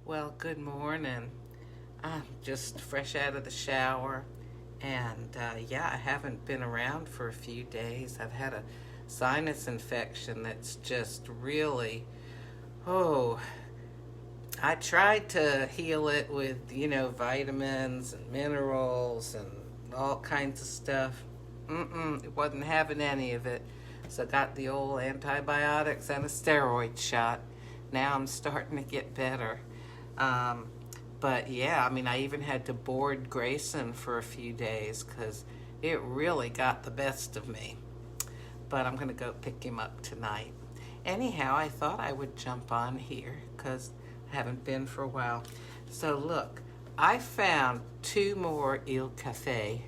Well, good morning. I'm just fresh out of the shower, and yeah, I haven't been around for a few days. I've had a sinus infection that's just really, oh, I tried to heal it with, vitamins and minerals and all kinds of stuff. It wasn't having any of it. So I got the old antibiotics and a steroid shot. Now I'm starting to get better. Um, but yeah, I mean, I even had to board Grayson for a few days because it really got the best of me. But I'm going to go pick him up tonight. Anyhow, I thought I would jump on here because I haven't been for a while. So look, I found two more Il Caffe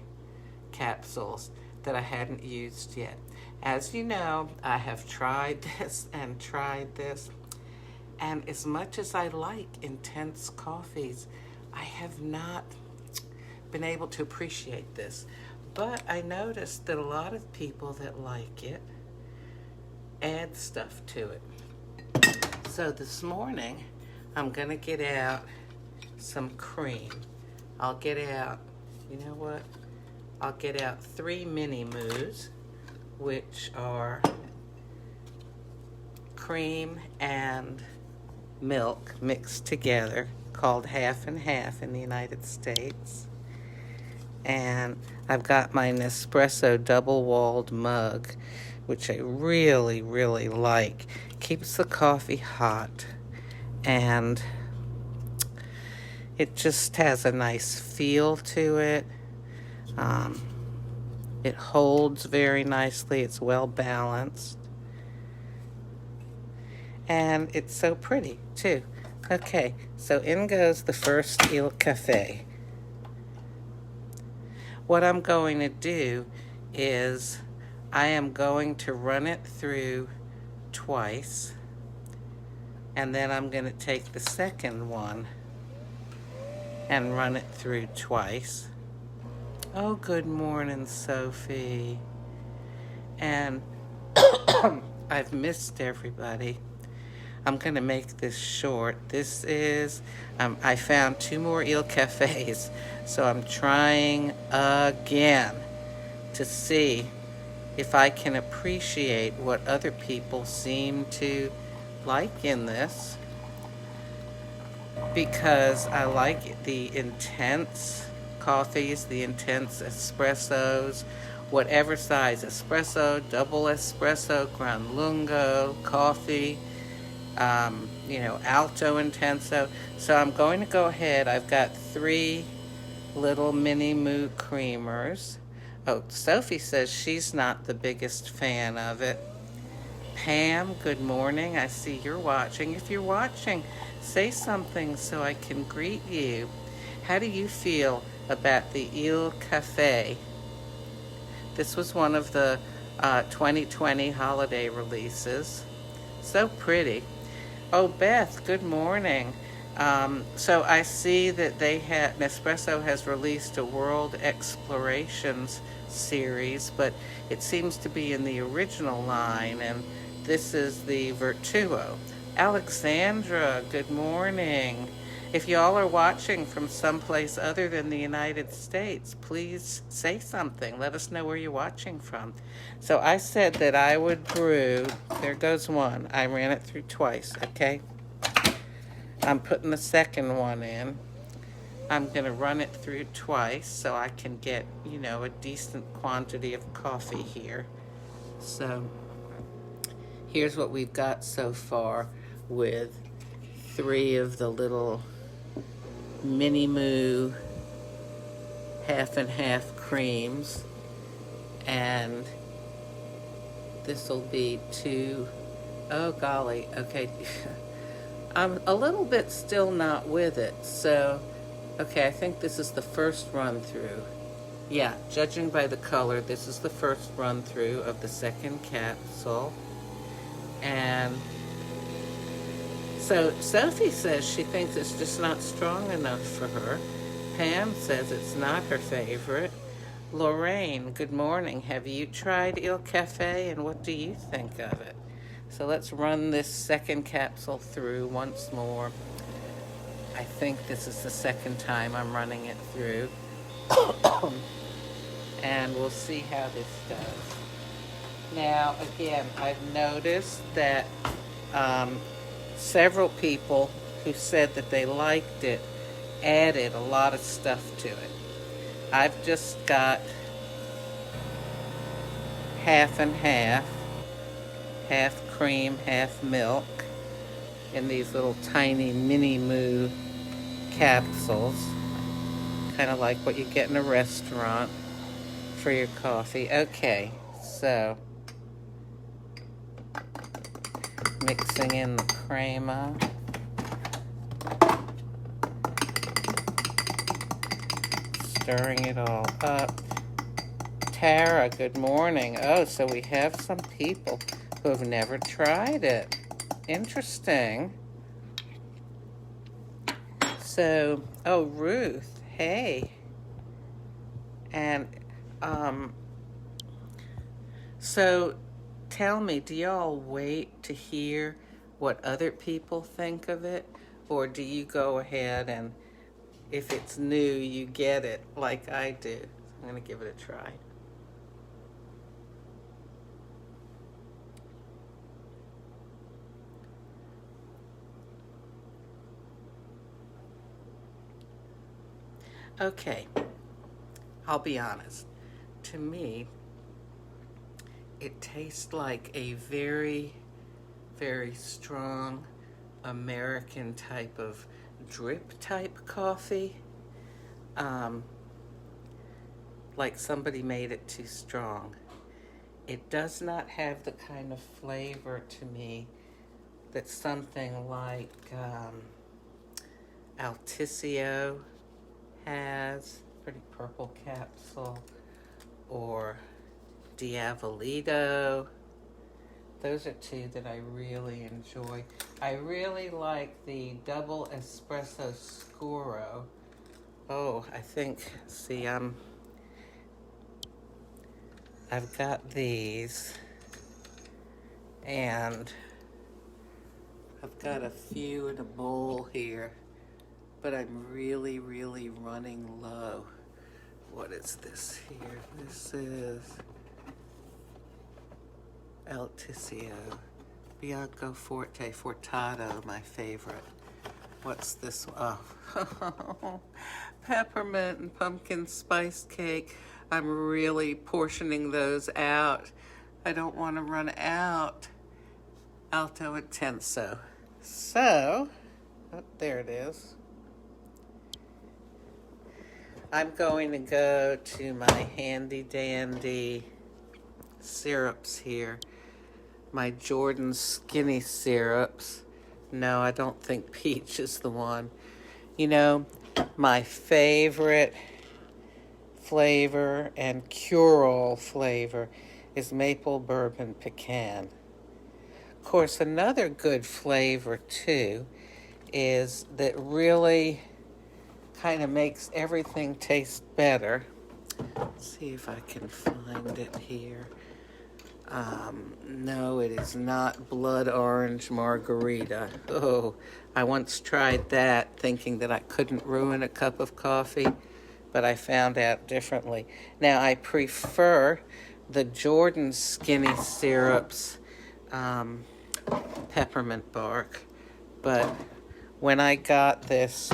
capsules that I hadn't used yet. As you know, I have tried this and tried this, and as much as I like intense coffees, I have not been able to appreciate this. But I noticed that a lot of people that like it add stuff to it. So this morning, I'm going to get out some cream. I'll get out, you know what? I'll get out 3 mini moos, which are cream and milk mixed together, called half and half in the United States. And I've got my Nespresso double-walled mug, which I really, really like. Keeps the coffee hot, and it just has a nice feel to it. It holds very nicely. It's well balanced. And it's so pretty, too. Okay, so in goes the first Il Caffe. What I'm going to do is I am going to run it through twice, and then I'm going to take the second one and run it through twice. Oh, good morning, Sophie. And I've missed everybody. I'm going to make this short. This is, I found 2 more Il Cafes, so I'm trying again to see if I can appreciate what other people seem to like in this, because I like the intense coffees, the intense espressos, whatever size, espresso, double espresso, gran lungo, coffee, alto intenso. So I'm going to go ahead. I've got 3 little mini moo creamers. Oh, Sophie says she's not the biggest fan of it. Pam, good morning. I see you're watching. If you're watching, say something so I can greet you. How do you feel about the Il Caffe? This was one of the 2020 holiday releases. So pretty. Oh, Beth, good morning. So I see that Nespresso has released a World Explorations series, but it seems to be in the original line, and this is the Virtuo. Alexandra, good morning. If y'all are watching from someplace other than the United States, please say something. Let us know where you're watching from. So I said that I would brew. There goes one. I ran it through twice, okay? I'm putting the second one in. I'm going to run it through twice so I can get, a decent quantity of coffee here. So here's what we've got so far with 3 of the little mini moo half and half creams, and this will be 2. Oh golly, okay. I'm a little bit still not with it, so okay, I think this is the first run through. Yeah, judging by the color, this is the first run through of the second capsule. And so Sophie says she thinks it's just not strong enough for her. Pam says it's not her favorite. Lorraine, good morning. Have you tried Il Caffe, and what do you think of it? So let's run this second capsule through once more. I think this is the second time I'm running it through. And we'll see how this does. Now, again, I've noticed that several people who said that they liked it added a lot of stuff to it. I've just got half and half cream, half milk, in these little tiny mini moo capsules, kind of like what you get in a restaurant for your coffee. Okay, so mixing in the crema. Stirring it all up. Tara, good morning. Oh, so we have some people who have never tried it. Interesting. So, oh, Ruth, hey. And, so tell me, do y'all wait to hear what other people think of it? Or do you go ahead and, if it's new, you get it like I do? I'm going to give it a try. Okay, I'll be honest. To me, it tastes like a very, very strong American type of drip type coffee. Like somebody made it too strong. It does not have the kind of flavor to me that something like Alticio has, pretty purple capsule, or Diavolito. Those are two that I really enjoy. I really like the double espresso scuro. Oh, I think, see, I've got these, and I've got a few in a bowl here, but I'm really, really running low. What is this here? This is Alticio. Bianco Forte, Fortato, my favorite. What's this? Oh, peppermint and pumpkin spice cake. I'm really portioning those out. I don't want to run out. Alto Intenso. So, oh, there it is. I'm going to go to my handy dandy syrups here. My Jordan Skinny syrups. No, I don't think peach is the one. You know, my favorite flavor and cure-all flavor is maple bourbon pecan. Of course, another good flavor too is that really kind of makes everything taste better. Let's see if I can find it here. No, it is not blood orange margarita. Oh, I once tried that thinking that I couldn't ruin a cup of coffee, but I found out differently. Now, I prefer the Jordan Skinny Syrups peppermint bark, but when I got this,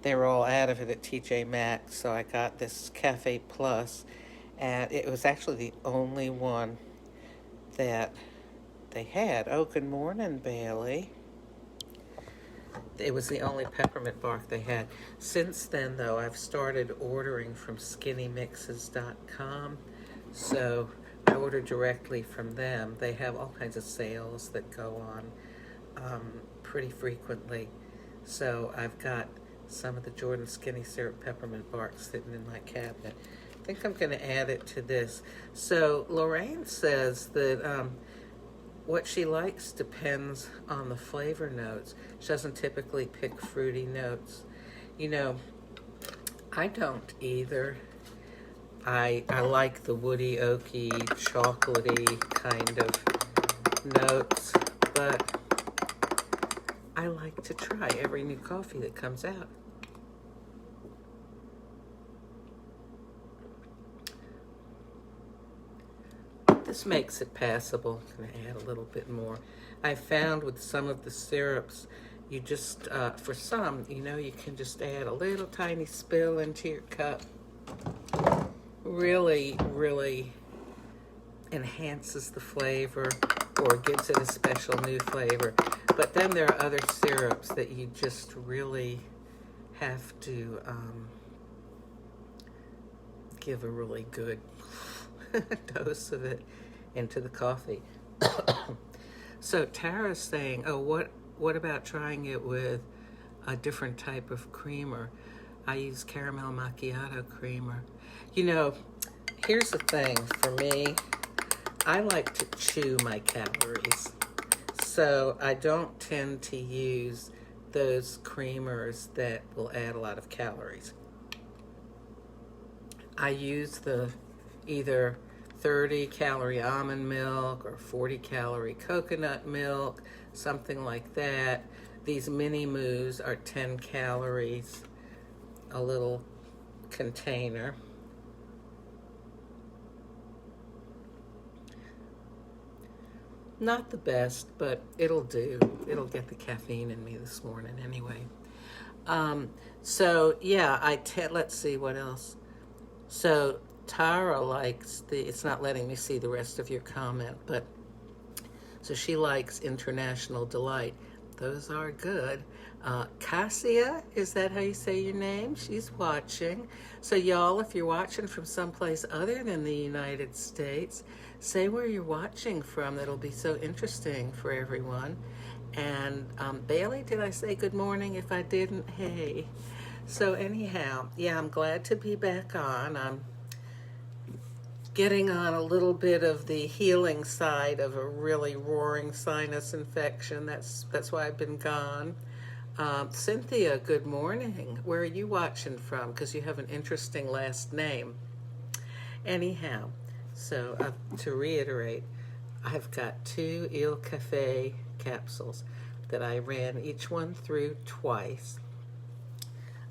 they were all out of it at TJ Maxx, so I got this Cafe Plus, and it was actually the only one that they had. Oh, good morning, Bailey. It was the only peppermint bark they had. Since then, though, I've started ordering from skinnymixes.com, so I order directly from them. They have all kinds of sales that go on pretty frequently. So I've got some of the Jordan Skinny Syrup peppermint bark sitting in my cabinet. I think I'm going to add it to this. So Lorraine says that what she likes depends on the flavor notes. She doesn't typically pick fruity notes. You know, I don't either. I like the woody, oaky, chocolatey kind of notes, but I like to try every new coffee that comes out. This makes it passable. I'm going to add a little bit more. I found with some of the syrups, you just, for some, you know, you can just add a little tiny spill into your cup. Really, really enhances the flavor or gives it a special new flavor. But then there are other syrups that you just really have to give a really good dose of it into the coffee. So Tara's saying, oh, what about trying it with a different type of creamer? I use caramel macchiato creamer. You know, here's the thing for me. I like to chew my calories. So I don't tend to use those creamers that will add a lot of calories. I use the either 30-calorie almond milk or 40-calorie coconut milk, something like that. These mini moos are 10 calories, a little container. Not the best, but it'll do. It'll get the caffeine in me this morning anyway. So yeah, let's see what else. So Tara likes it's not letting me see the rest of your comment, but so she likes International Delight. Those are good. Cassia, is that how you say your name? She's watching. So y'all, if you're watching from someplace other than the United States, say where you're watching from. That'll be so interesting for everyone. And Bailey, did I say good morning? If I didn't, hey. So anyhow, yeah, I'm glad to be back on. I'm getting on a little bit of the healing side of a really roaring sinus infection. That's why I've been gone. Cynthia, good morning. Where are you watching from? Because you have an interesting last name. Anyhow, so to reiterate, I've got 2 Il Caffe capsules that I ran each one through twice.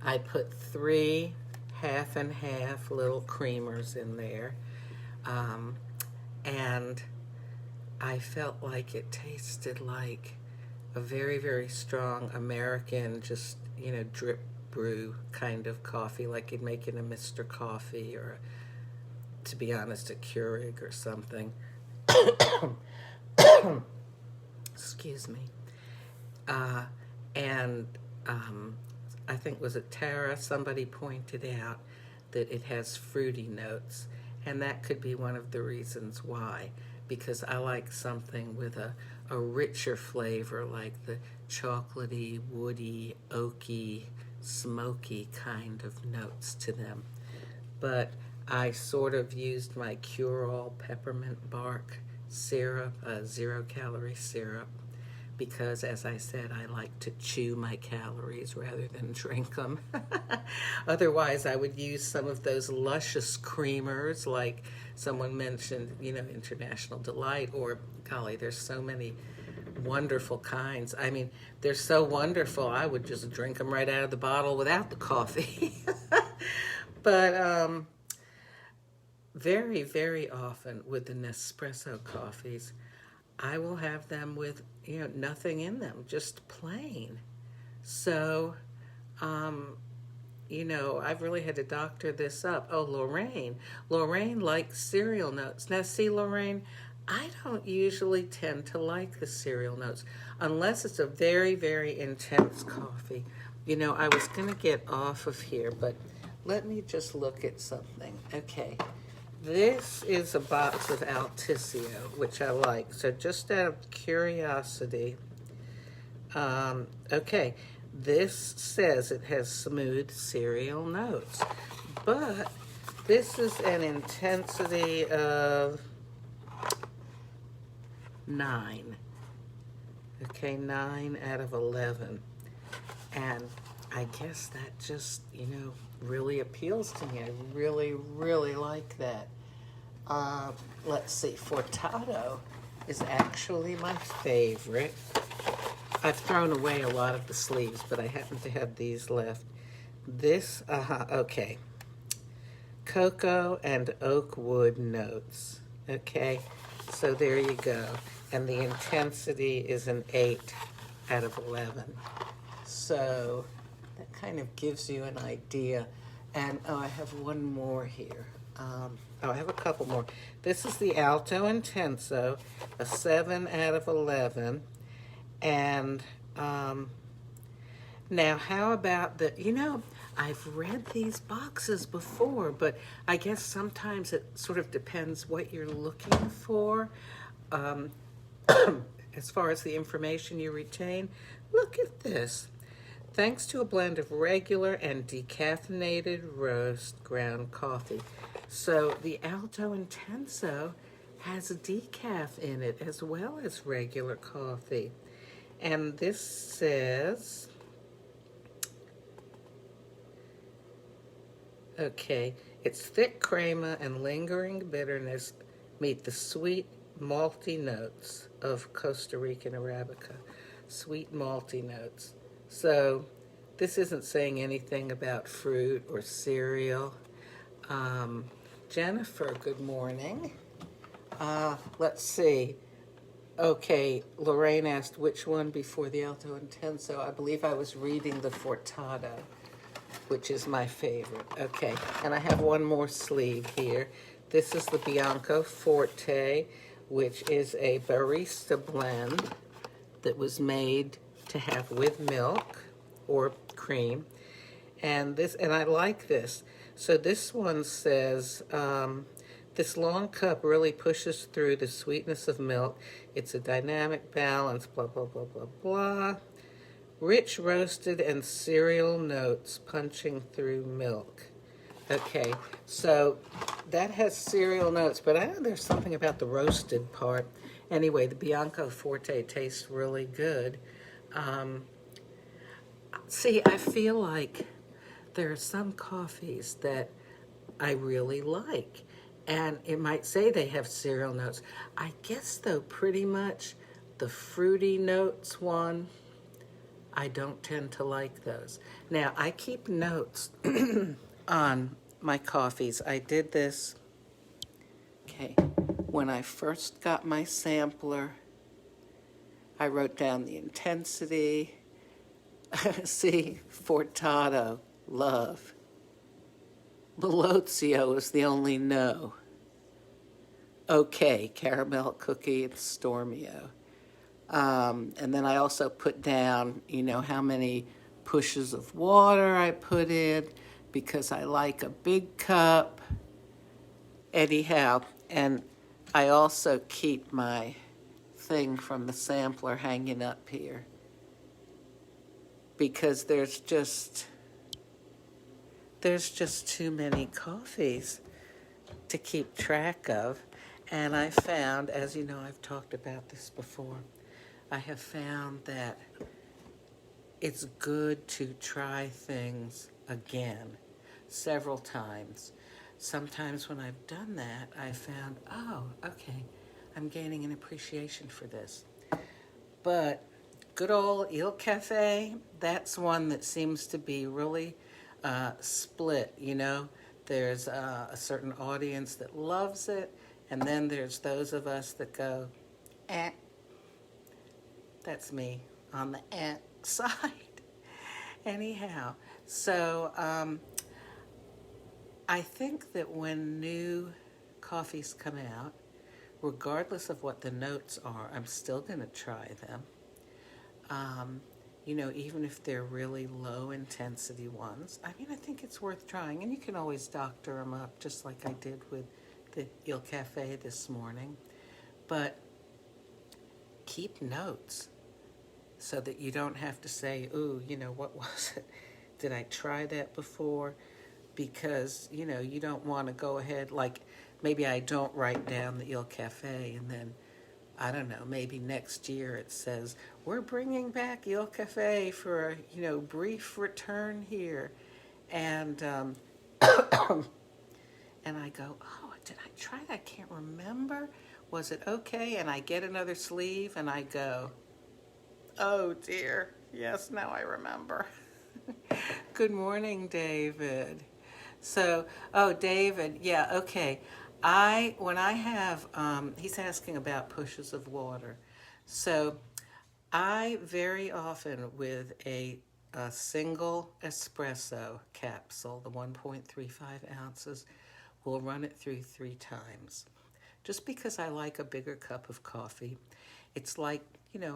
I put 3 half and half little creamers in there. And I felt like it tasted like a very, very strong American, just, you know, drip brew kind of coffee, like you'd make in a Mr. Coffee or, to be honest, a Keurig or something. Excuse me. I think, was it Tara? Somebody pointed out that it has fruity notes. And that could be one of the reasons why, because I like something with a richer flavor, like the chocolatey, woody, oaky, smoky kind of notes to them. But I sort of used my Cure-All peppermint bark syrup, 0-calorie syrup, because, as I said, I like to chew my calories rather than drink them. Otherwise, I would use some of those luscious creamers, like someone mentioned, you know, International Delight, or, golly, there's so many wonderful kinds. I mean, they're so wonderful, I would just drink them right out of the bottle without the coffee. But very, very often with the Nespresso coffees, I will have them with, you know, nothing in them, just plain. So, you know, I've really had to doctor this up. Oh, Lorraine likes cereal notes. Now, see, Lorraine, I don't usually tend to like the cereal notes unless it's a very, very intense coffee. You know, I was going to get off of here, but let me just look at something. Okay. This is a box of Altisio, which I like. So just out of curiosity, okay, this says it has smooth cereal notes, but this is an intensity of 9. Okay, 9 out of 11. And I guess that just, you know, really appeals to me. I really, really like that. Let's see, Fortato is actually my favorite. I've thrown away a lot of the sleeves, but I happen to have these left. This, okay. Cocoa and oak wood notes. Okay, so there you go. And the intensity is an 8 out of 11. So that kind of gives you an idea. And I have one more here. I have a couple more. This is the Alto Intenso, a 7 out of 11. And now how about I've read these boxes before, but I guess sometimes it sort of depends what you're looking for. As far as the information you retain, look at this. Thanks to a blend of regular and decaffeinated roast ground coffee. So the Alto Intenso has a decaf in it as well as regular coffee. And this says, okay, its thick crema and lingering bitterness meet the sweet malty notes of Costa Rican Arabica. Sweet malty notes. So this isn't saying anything about fruit or cereal. Jennifer, good morning. Let's see. Okay, Lorraine asked which one before the Alto Intenso. I believe I was reading the Fortato, which is my favorite. Okay, and I have one more sleeve here. This is the Bianco Forte, which is a barista blend that was made to have with milk or cream. And I like this. So this one says, this long cup really pushes through the sweetness of milk. It's a dynamic balance, blah, blah, blah, blah, blah. Rich roasted and cereal notes punching through milk. Okay, so that has cereal notes, but I know there's something about the roasted part. Anyway, the Bianco Forte tastes really good. See, I feel like there are some coffees that I really like. And it might say they have cereal notes. I guess, though, pretty much the fruity notes one, I don't tend to like those. Now, I keep notes on my coffees. I did this, okay, when I first got my sampler, I wrote down the intensity. See, Fortato, love. Melozio is the only no. Okay, caramel cookie and Stormio. And then I also put down, how many pushes of water I put in because I like a big cup. Anyhow, and I also keep my thing from the sampler hanging up here because there's just too many coffees to keep track of. And I found, as you know, I've talked about this before, I have found that it's good to try things again several times. Sometimes when I've done that, I found, oh, okay, I'm gaining an appreciation for this. But good old Il Caffe, that's one that seems to be really split, There's a certain audience that loves it, and then there's those of us that go, eh. That's me on the eh side. Anyhow, so I think that when new coffees come out, regardless of what the notes are, I'm still going to try them. Even if they're really low intensity ones, I think it's worth trying. And you can always doctor them up, just like I did with the Il Caffe this morning. But keep notes so that you don't have to say, ooh, what was it? Did I try that before? Because, you don't want to go ahead, like maybe I don't write down the Il Caffe and then I don't know, maybe next year it says, we're bringing back Il Caffe for a, brief return here. And and I go, oh, did I try that? I can't remember. Was it okay? And I get another sleeve and I go, Oh dear. Yes, now I remember. Good morning, David. So, oh, David, yeah, okay. When I have, he's asking about pushes of water. So, I very often, with a single espresso capsule, the 1.35 ounces, will run it through 3 times. Just because I like a bigger cup of coffee, it's like,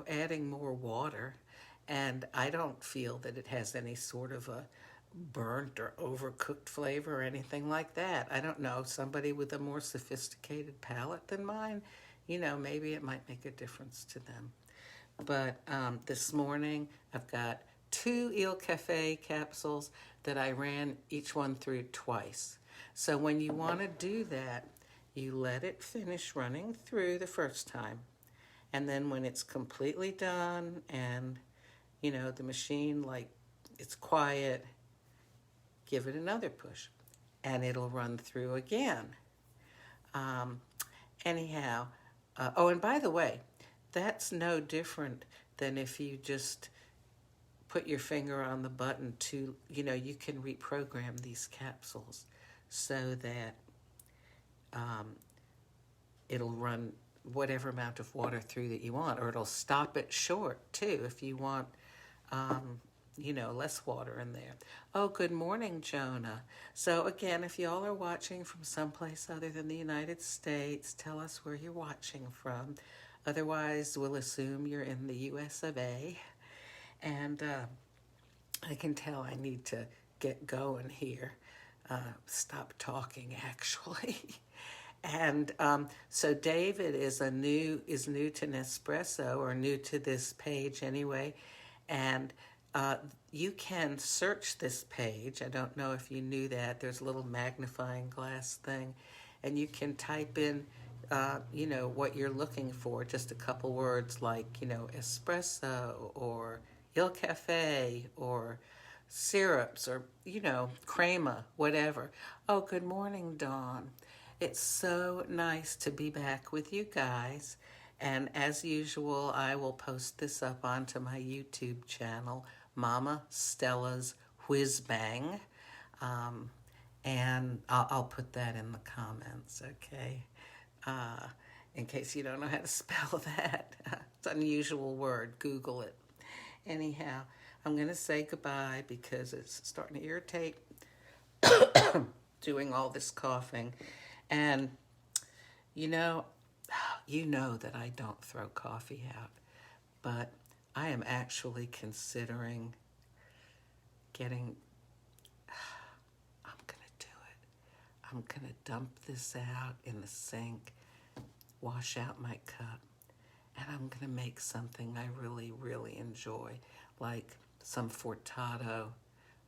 adding more water. And I don't feel that it has any sort of a burnt or overcooked flavor or anything like that. I don't know. Somebody with a more sophisticated palate than mine, maybe it might make a difference to them. But this morning, I've got 2 Il Caffe capsules that I ran each one through twice. So when you want to do that, you let it finish running through the first time. And then when it's completely done and, the machine, like, it's quiet, give it another push. And it'll run through again. Um, anyhow, oh, and by the way, that's no different than if you just put your finger on the button to, you can reprogram these capsules so that it'll run whatever amount of water through that you want, or it'll stop it short too if you want, less water in there. Oh, good morning, Jonah. So again, if y'all are watching from someplace other than the United States, tell us where you're watching from. Otherwise, we'll assume you're in the US of A. And I can tell I need to get going here. Stop talking, actually. And so David is new to Nespresso, or new to this page anyway. And you can search this page. I don't know if you knew that. There's a little magnifying glass thing. And you can type in, what you're looking for. Just a couple words like, espresso or Il Caffe or syrups or, crema, whatever. Oh, good morning, Dawn. It's so nice to be back with you guys. And as usual, I will post this up onto my YouTube channel, Mama Stella's Whizbang. And I'll put that in the comments, okay? In case you don't know how to spell that. It's an unusual word. Google it. Anyhow, I'm going to say goodbye because it's starting to irritate doing all this coughing. And you know that I don't throw coffee out, but I am actually considering getting, I'm going to do it. I'm going to dump this out in the sink, wash out my cup, and I'm going to make something I really, really enjoy, like some fortato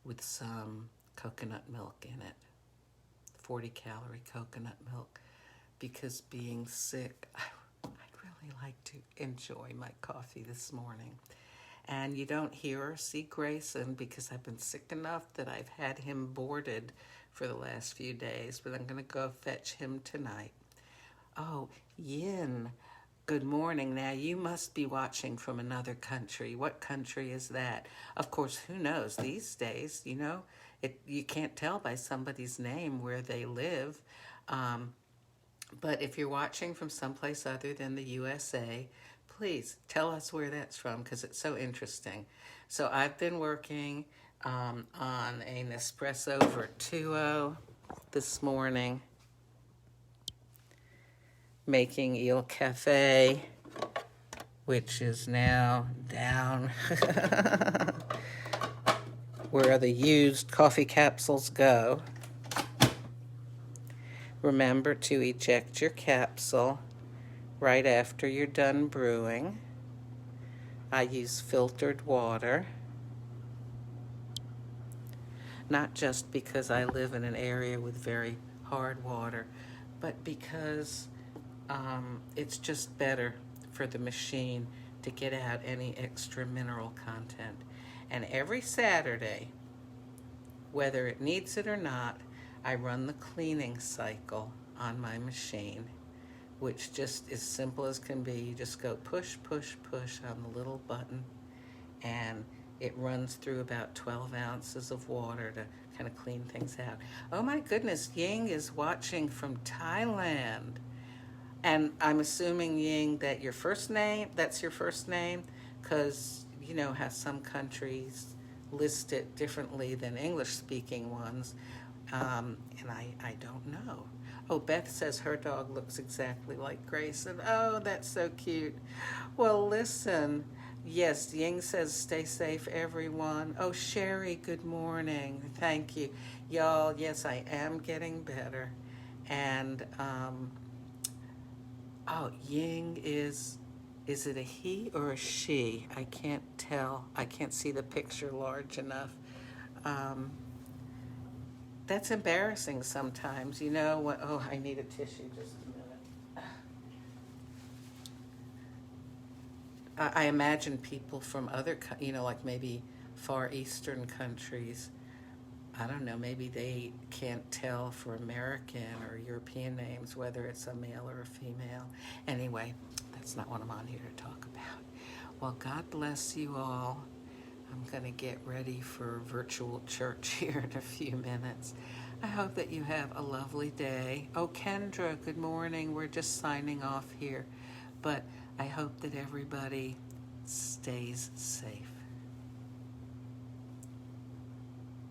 with some coconut milk in it. 40-calorie coconut milk, because being sick, I really like to enjoy my coffee this morning. And you don't hear or see Grayson because I've been sick enough that I've had him boarded for the last few days, but I'm going to go fetch him tonight. Oh, Yin, good morning. Now, you must be watching from another country. What country is that? Of course, who knows? These days, you can't tell by somebody's name where they live. But if you're watching from someplace other than the USA, please tell us where that's from, because it's so interesting. So I've been working on a Nespresso Virtuo this morning, making Il Caffe, which is now down where the used coffee capsules go. Remember to eject your capsule right after you're done brewing. I use filtered water, not just because I live in an area with very hard water, but because it's just better for the machine to get out any extra mineral content. And every Saturday, whether it needs it or not, I run the cleaning cycle on my machine, which just is simple as can be. You just go push, push, push on the little button, and it runs through about 12 ounces of water to kind of clean things out. Oh my goodness, Ying is watching from Thailand. And I'm assuming, Ying, that that's your first name, because you know how some countries list it differently than English-speaking ones, and I don't know. Oh, Beth says her dog looks exactly like Grayson. Oh, that's so cute. Well, listen, yes, Ying says stay safe, everyone. Oh, Sherry, good morning. Thank you. Y'all, yes, I am getting better. And, oh, Ying is it a he or a she? I can't tell. I can't see the picture large enough. Um, that's embarrassing sometimes, you know. Oh, I need a tissue. Just a minute. I imagine people from other, you know, like maybe Far Eastern countries. I don't know. Maybe they can't tell for American or European names whether it's a male or a female. Anyway, that's not what I'm on here to talk about. Well, God bless you all. I'm going to get ready for virtual church here in a few minutes. I hope that you have a lovely day. Oh, Kendra, good morning. We're just signing off here. But I hope that everybody stays safe.